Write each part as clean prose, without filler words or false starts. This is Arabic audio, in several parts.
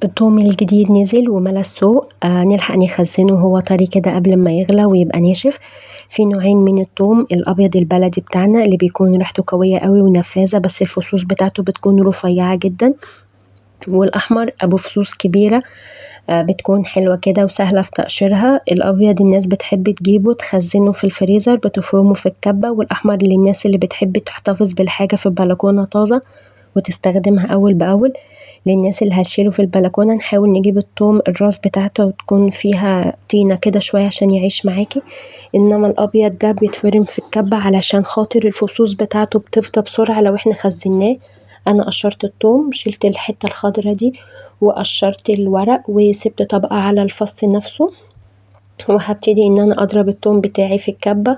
التوم الجديد نزل وملا السوق، نلحق نخزنه وهو طري كده قبل ما يغلى ويبقى ناشف. في نوعين من التوم، الابيض البلدي بتاعنا اللي بيكون ريحته قوية قوي ونفاذة بس الفصوص بتاعته بتكون رفيعة جدا، والاحمر ابو فصوص كبيرة بتكون حلوة كده وسهلة في تقشيرها. الابيض الناس بتحب تجيبه تخزنه في الفريزر بتفرمه في الكبة، والاحمر للناس اللي بتحب تحتفظ بالحاجة في البلكونة طازة وتستخدمها اول باول. للناس اللي هتشيله في البلكونة نحاول نجيب التوم الراس بتاعته وتكون فيها طينة كده شوية عشان يعيش معاكي، انما الابيض ده بيتفرم في الكبة علشان خاطر الفصوص بتاعته بتفضى بسرعة لو احنا خزناه. انا قشرت التوم، شلت الحتة الخضرا دي وقشرت الورق وسبت طبقة على الفص نفسه، وهبتدي ان انا اضرب التوم بتاعي في الكبة.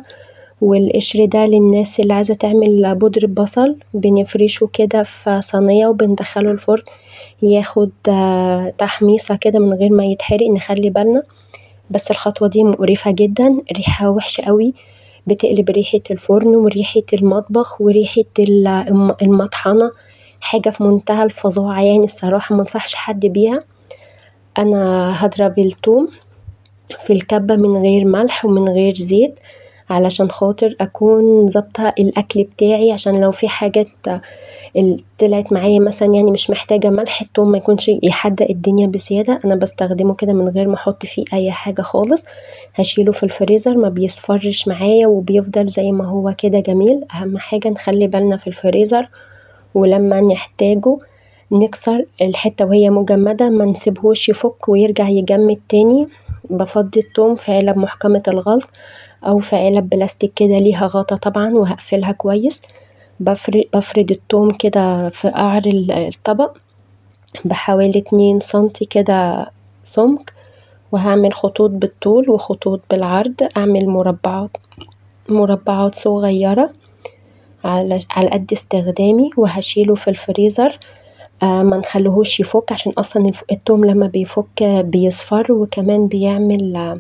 والقشر ده للناس اللي عايزة تعمل بودرة بصل، بنفرشه كده في صينية وبندخله الفرن ياخد تحميصة كده من غير ما يتحرق. نخلي بالنا بس الخطوة دي مقرفة جدا، ريحة وحشة قوي، بتقلب ريحة الفرن وريحة المطبخ وريحة المطحنة، حاجة في منتهى الفظاعة يعني الصراحة منصحش حد بيها. انا هضرب التوم في الكبة من غير ملح ومن غير زيت علشان خاطر اكون ظابطة الاكل بتاعي، عشان لو في حاجات طلعت معايا مثلا يعني مش محتاجة ملح، التوم ما يكونش يحدق الدنيا بزيادة. انا بستخدمه كده من غير ما احط فيه اي حاجة خالص. هشيله في الفريزر ما بيصفرش معايا وبيفضل زي ما هو كده جميل. اهم حاجة نخلي بالنا في الفريزر ولما نحتاجه نكسر الحتة وهي مجمدة، ما نسيبهوش يفك ويرجع يجمد تاني. بفضي التوم في علب محكمة الغلق او في علب بلاستيك كده ليها غطا طبعا وهقفلها كويس. بفرد التوم كده في قعر الطبق بحوالي 2 سنتي كده سمك، وهعمل خطوط بالطول وخطوط بالعرض، اعمل مربعات صغيرة على قد استخدامي، وهشيله في الفريزر. ما نخليهوش يفك عشان اصلا التوم لما بيفك بيصفر وكمان بيعمل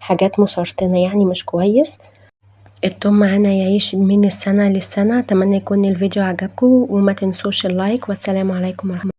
حاجات مسرطنة يعني مش كويس. التوم معانا يعيش من السنة للسنة. اتمنى يكون الفيديو عجبكم وما تنسوش اللايك، والسلام عليكم ورحمة الله.